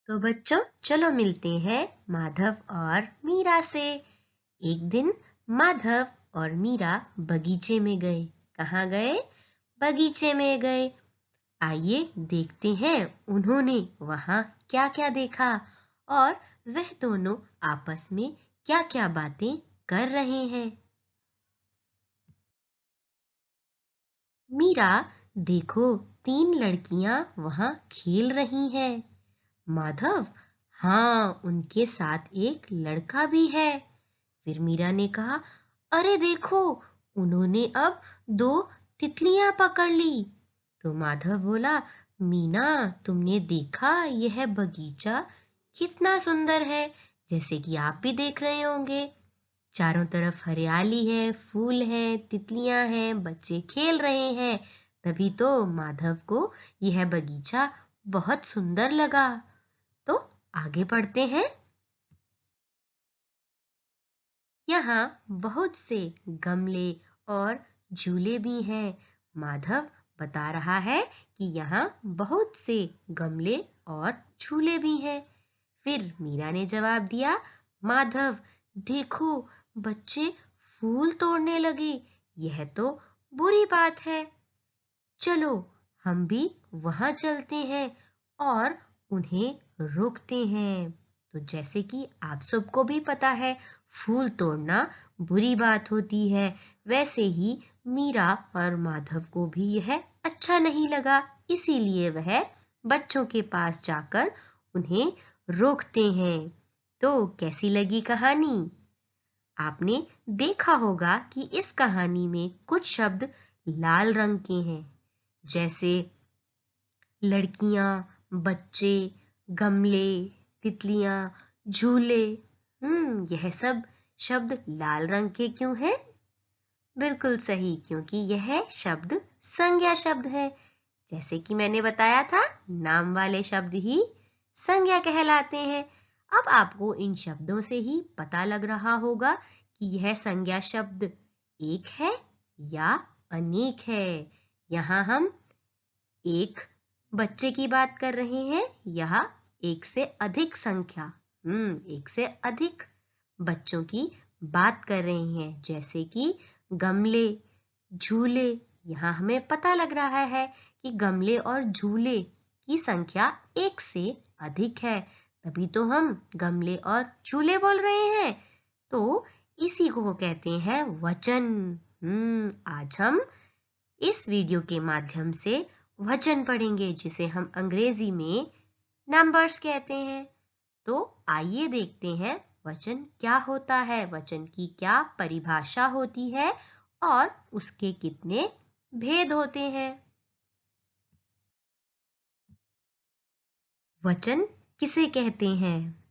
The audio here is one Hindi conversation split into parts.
तो बच्चों चलो मिलते हैं माधव और मीरा से। एक दिन माधव और मीरा बगीचे में गए। कहाँ गए? बगीचे में गए। आइए देखते हैं उन्होंने वहां क्या-क्या देखा और वह दोनों आपस में क्या-क्या बातें कर रहे हैं। मीरा, देखो 3 लड़कियां वहां खेल रही हैं। माधव, हाँ, उनके साथ एक लड़का भी है। फिर मीरा ने कहा, अरे देखो, उन्होंने अब 2 तितलियां पकड़ ली। तो माधव बोला, मीना, तुमने देखा यह बगीचा कितना सुंदर है, जैसे कि आप भी देख रहे होंगे। चारों तरफ हरियाली है, फूल हैं, तितलियां हैं, बच्चे खेल रहे हैं। तभी तो माधव को यह बगीचा बहुत सुंदर लगा। तो आगे बढ़ते हैं। यहाँ बहुत से गमले और झूले भी हैं। माधव बता रहा है कि यहाँ बहुत से गमले और झूले भी हैं। फिर मीरा ने जवाब दिया, माधव, देखो, बच्चे फूल तोड़ने लगे। यह तो बुरी बात है। चलो हम भी वहां चलते हैं और उन्हें रोकते हैं। तो जैसे कि आप सबको भी पता है, फूल तोड़ना बुरी बात होती है। वैसे ही मीरा और माधव को भी यह अच्छा नहीं लगा, इसीलिए वह बच्चों के पास जाकर उन्हें रोकते हैं। तो कैसी लगी कहानी? आपने देखा होगा कि इस कहानी में कुछ शब्द लाल रंग के हैं, जैसे लड़कियां, बच्चे, गमले, तितलियां, झूले। यह सब शब्द लाल रंग के क्यों हैं? बिल्कुल सही, क्योंकि यह शब्द संज्ञा शब्द है। जैसे कि मैंने बताया था, नाम वाले शब्द ही संज्ञा कहलाते हैं। अब आपको इन शब्दों से ही पता लग रहा होगा कि यह संज्ञा शब्द एक है या अनेक है। यहाँ हम एक बच्चे की बात कर रहे हैं, यहाँ एक से अधिक संख्या, एक से अधिक बच्चों की बात कर रहे हैं, जैसे कि गमले, झूले। यहाँ हमें पता लग रहा है कि गमले और झूले की संख्या एक से अधिक है, तभी तो हम गमले और झूले बोल रहे हैं। तो इसी को कहते हैं वचन। आज हम इस वीडियो के माध्यम से वचन पढ़ेंगे, जिसे हम अंग्रेजी में नंबर्स कहते हैं। तो आइए देखते हैं वचन क्या होता है, वचन की क्या परिभाषा होती है और उसके कितने भेद होते हैं। वचन किसे कहते हैं?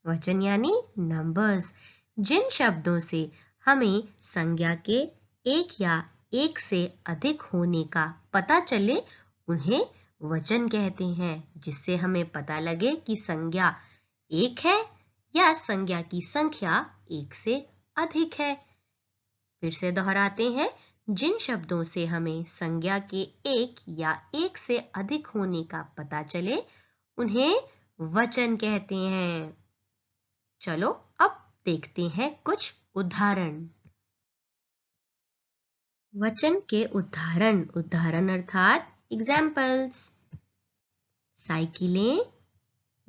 वचन यानी नंबर्स। जिन शब्दों से हमें संज्ञा के एक या एक से अधिक होने का पता चले, उन्हें वचन कहते हैं। जिससे हमें पता लगे कि संज्ञा एक है या संज्ञा की संख्या एक से अधिक है। फिर से दोहराते हैं, जिन शब्दों से हमें संज्ञा के एक या एक से अधिक होने का पता चले, उन्हें वचन कहते हैं। चलो अब देखते हैं कुछ उदाहरण। वचन के उदाहरण अर्थात एग्जाम्पल्स। साइकिलें,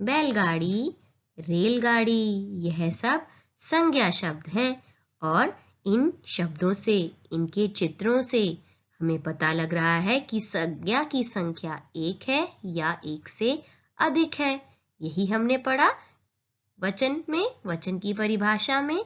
बैलगाड़ी, रेलगाड़ी, यह सब संज्ञा शब्द हैं और इन शब्दों से, इनके चित्रों से हमें पता लग रहा है कि संज्ञा की संख्या एक है या एक से अधिक है। यही हमने पढ़ा वचन में, वचन की परिभाषा में।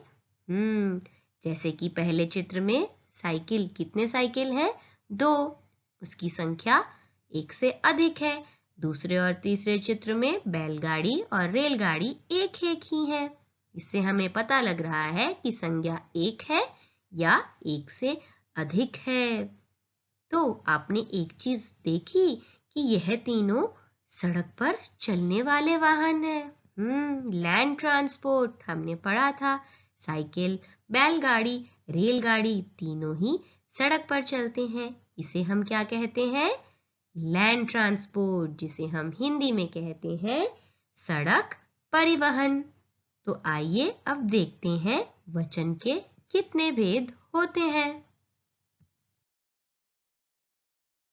जैसे कि पहले चित्र में साइकिल, कितने साइकिल हैं? 2, उसकी संख्या एक से अधिक है। दूसरे और तीसरे चित्र में बैलगाड़ी और रेलगाड़ी एक एक ही है। इससे हमें पता लग रहा है कि संज्ञा एक है या एक से अधिक है। तो आपने एक चीज देखी कि यह तीनों सड़क पर चलने वाले वाहन हैं। लैंड ट्रांसपोर्ट हमने पढ़ा था। साइकिल, बैलगाड़ी, रेलगाड़ी तीनों ही सड़क पर चलते हैं। इसे हम क्या कहते हैं? लैंड ट्रांसपोर्ट, जिसे हम हिंदी में कहते हैं सड़क, परिवहन। तो आइए अब देखते हैं वचन के कितने भेद होते हैं।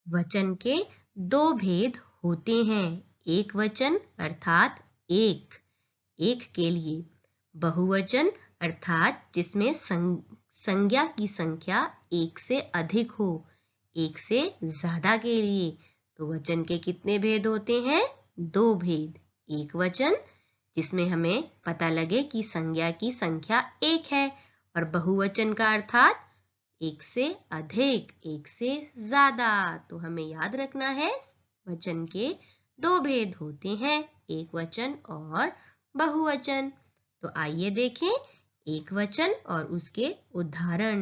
वचन के दो भेद होते हैं। एक वचन अर्थात एक, एक के लिए। बहुवचन अर्थात जिसमें संज्ञा की संख्या एक से अधिक हो, एक से ज्यादा के लिए। तो वचन के कितने भेद होते हैं? दो भेद। एक वचन जिसमें हमें पता लगे कि संज्ञा की संख्या एक है, और बहुवचन का अर्थात एक से अधिक, एक से ज्यादा। तो हमें याद रखना है वचन के दो भेद होते हैं, एक वचन और बहुवचन। तो आइए देखें एक वचन और उसके उदाहरण।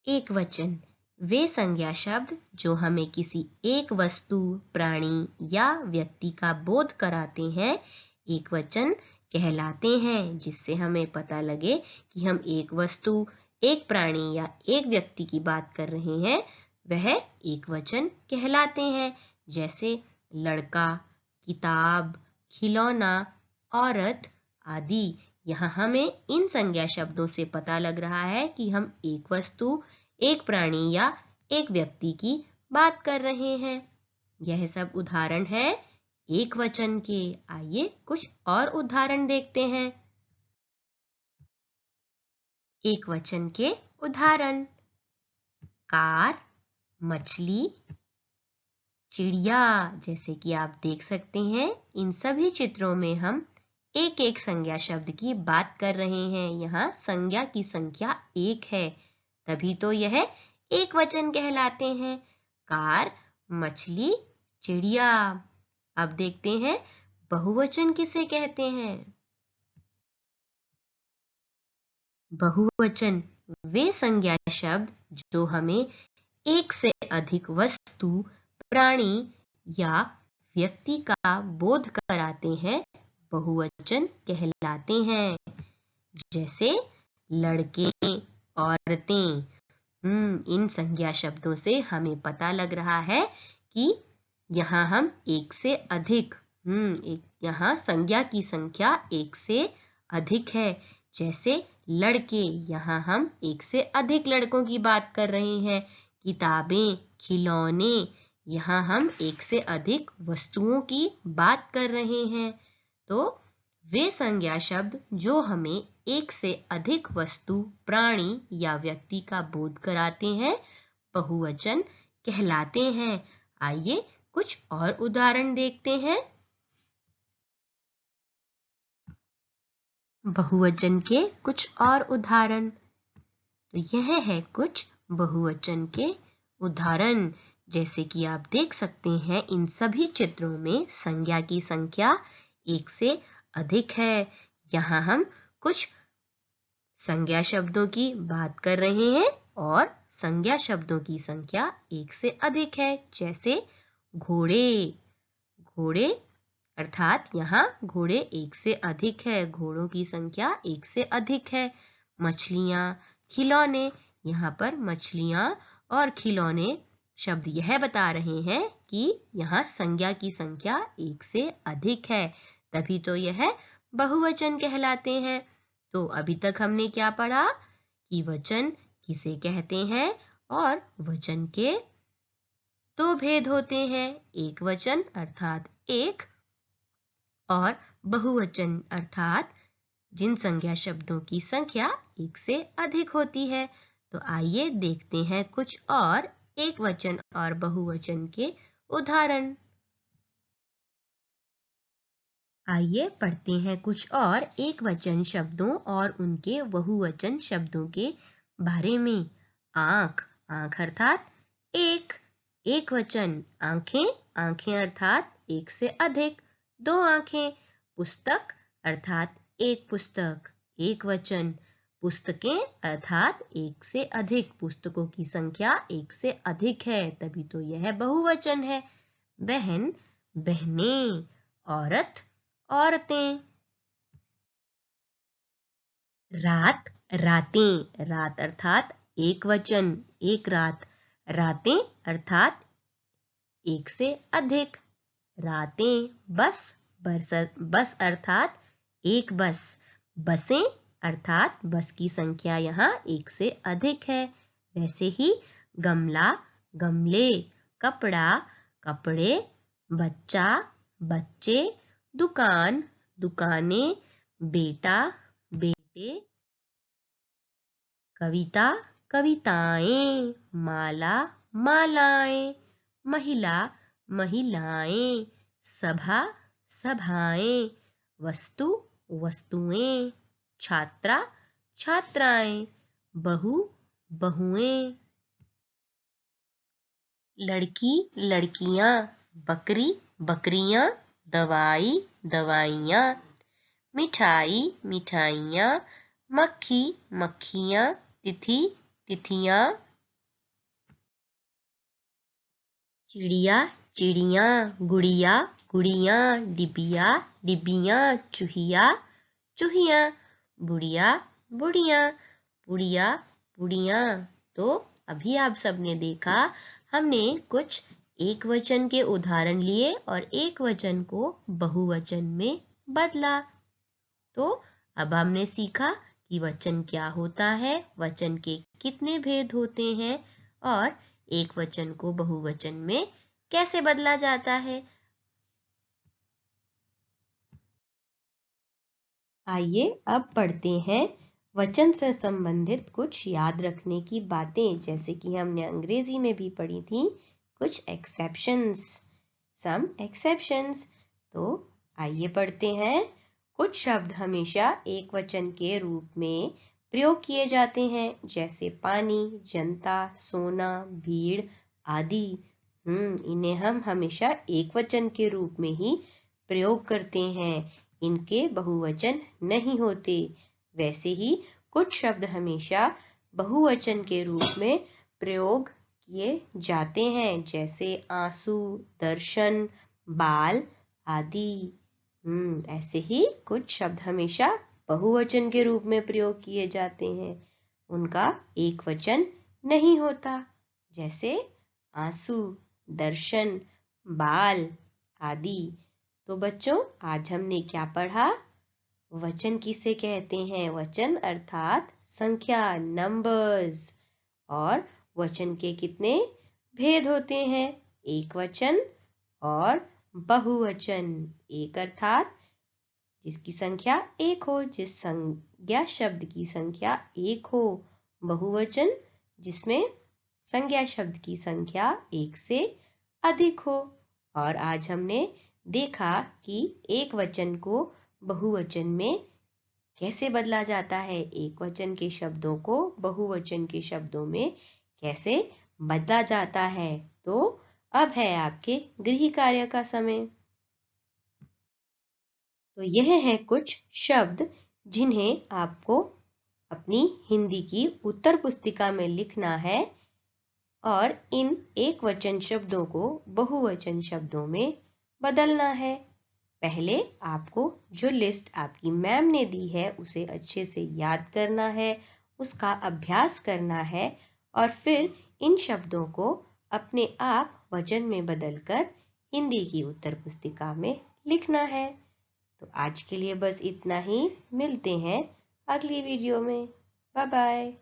एक वचन वे संज्ञा शब्द जो हमें किसी एक वस्तु, प्राणी या व्यक्ति का बोध कराते हैं, एक वचन कहलाते हैं। जिससे हमें पता लगे कि हम एक वस्तु, एक प्राणी या एक व्यक्ति की बात कर रहे हैं, वह एक वचन कहलाते हैं। जैसे लड़का, किताब, खिलौना, औरत आदि। यहाँ हमें इन संज्ञा शब्दों से पता लग रहा है कि हम एक वस्तु, एक प्राणी या एक व्यक्ति की बात कर रहे हैं। यह सब उदाहरण है एक वचन के। आइए कुछ और उदाहरण देखते हैं। एक वचन के उदाहरण: कार, मछली, चिड़िया। जैसे कि आप देख सकते हैं इन सभी चित्रों में हम एक एक संज्ञा शब्द की बात कर रहे हैं। यहाँ संज्ञा की संख्या एक है, तभी तो यह एक वचन कहलाते हैं। कार, मछली, चिड़िया। अब देखते हैं बहुवचन किसे कहते हैं। बहुवचन वे संज्ञा शब्द जो हमें एक से अधिक वस्तु, प्राणी या व्यक्ति का बोध कराते हैं, बहुवचन कहलाते हैं। जैसे लड़के, औरतें। इन संज्ञा शब्दों से हमें पता लग रहा है कि यहाँ हम एक से अधिक, यहाँ संज्ञा की संख्या एक से अधिक है। जैसे लड़के, यहाँ हम एक से अधिक लड़कों की बात कर रहे हैं। किताबें, खिलौने, यहाँ हम एक से अधिक वस्तुओं की बात कर रहे हैं। तो वे संज्ञा शब्द जो हमें एक से अधिक वस्तु, प्राणी या व्यक्ति का बोध कराते हैं, बहुवचन कहलाते हैं। आइए कुछ और उदाहरण देखते हैं। बहुवचन के कुछ और उदाहरण। तो यह है कुछ बहुवचन के उदाहरण। जैसे कि आप देख सकते हैं इन सभी चित्रों में संज्ञा की संख्या एक से अधिक है। यहाँ हम कुछ संज्ञा शब्दों की बात कर रहे हैं और संज्ञा शब्दों की संख्या एक से अधिक है। जैसे घोड़े, घोड़े अर्थात यहाँ घोड़े एक से अधिक है, घोड़ों की संख्या एक से अधिक है। मछलियाँ, खिलौने, यहाँ पर मछलियाँ और खिलौने शब्द यह बता रहे हैं कि यहाँ संज्ञा की संख्या एक से अधिक है, तभी तो यह बहुवचन कहलाते हैं। तो अभी तक हमने क्या पढ़ा कि वचन किसे कहते हैं और वचन के दो भेद होते हैं। एक वचन अर्थात एक, और बहुवचन अर्थात जिन संज्ञा शब्दों की संख्या एक से अधिक होती है। तो आइए देखते हैं कुछ और एक वचन और बहुवचन के उदाहरण। आइए पढ़ते हैं कुछ और एक वचन शब्दों और उनके बहुवचन शब्दों के बारे में। आंख, आंख अर्थात एक, एक वचन। आंखें, आंखें अर्थात एक से अधिक, दो आंखें। पुस्तक अर्थात एक पुस्तक, एक वचन। पुस्तकें अर्थात एक से अधिक, पुस्तकों की संख्या एक से अधिक है, तभी तो यह बहुवचन है। बहन, बहनें। औरत, औरतें। रात, रातें। रात अर्थात एक वचन, एक रात। रातें अर्थात एक से अधिक। रातें, बस अर्थात एक बस। बसें अर्थात बस की संख्या यहाँ एक से अधिक है। वैसे ही गमला, गमले, कपड़ा, कपड़े, बच्चा, बच्चे, दुकान, दुकानें, बेटा, बेटे, कविता, कविताएं, माला, मालाएं, महिला, महिलाएं, सभा, सभाएं, वस्तु, वस्तुएं, छात्रा, छात्राएं, बहू, बहुएं, लड़की, लड़कियां, बकरी, बकरियां, दवाई, दवाइयां, मिठाई, मिठाइयां, मक्खी, मक्खियां, तिथि, तिथियां, चिड़िया, चिड़ियां, गुड़िया, गुड़ियां, डिबिया, डिबियां, चूहिया, चूहिया, बुढ़िया, बुढ़िया, बुढ़िया, बुढ़िया। तो अभी आप सबने देखा, हमने कुछ एक वचन के उदाहरण लिए और एक वचन को बहुवचन में बदला। तो अब हमने सीखा कि वचन क्या होता है, वचन के कितने भेद होते हैं और एक वचन को बहुवचन में कैसे बदला जाता है। आइए अब पढ़ते हैं वचन से संबंधित कुछ याद रखने की बातें, जैसे कि हमने अंग्रेजी में भी पढ़ी थी, कुछ एक्सेप्शंस, सम एक्सेप्शंस। तो आइए पढ़ते हैं। कुछ शब्द हमेशा एक वचन के रूप में प्रयोग किए जाते हैं, जैसे पानी, जनता, सोना, भीड़ आदि। इन्हें हम हमेशा एक वचन के रूप में ही प्रयोग करते हैं, इनके बहुवचन नहीं होते। वैसे ही कुछ शब्द हमेशा बहुवचन के रूप में प्रयोग किए जाते हैं, जैसे आंसू, दर्शन, बाल आदि। ऐसे ही कुछ शब्द हमेशा बहुवचन के रूप में प्रयोग किए जाते हैं, उनका एक वचन नहीं होता, जैसे आंसू, दर्शन, बाल आदि। तो बच्चों, आज हमने क्या पढ़ा? वचन किसे कहते हैं? वचन अर्थात संख्या, नंबर्स। और वचन के कितने भेद होते हैं? एक वचन और बहुवचन। एक अर्थात जिसकी संख्या एक हो, जिस संज्ञा शब्द की संख्या एक हो। बहुवचन जिसमें संज्ञा शब्द की संख्या एक से अधिक हो। और आज हमने देखा कि एक वचन को बहुवचन में कैसे बदला जाता है, एक वचन के शब्दों को बहुवचन के शब्दों में कैसे बदला जाता है। तो अब है आपके गृह कार्य का समय। तो यह है कुछ शब्द जिन्हें आपको अपनी हिंदी की उत्तर पुस्तिका में लिखना है और इन एक वचन शब्दों को बहुवचन शब्दों में बदलना है। पहले आपको जो लिस्ट आपकी मैम ने दी है उसे अच्छे से याद करना है, उसका अभ्यास करना है और फिर इन शब्दों को अपने आप वचन में बदलकर हिंदी की उत्तर पुस्तिका में लिखना है। तो आज के लिए बस इतना ही। मिलते हैं अगली वीडियो में। Bye bye.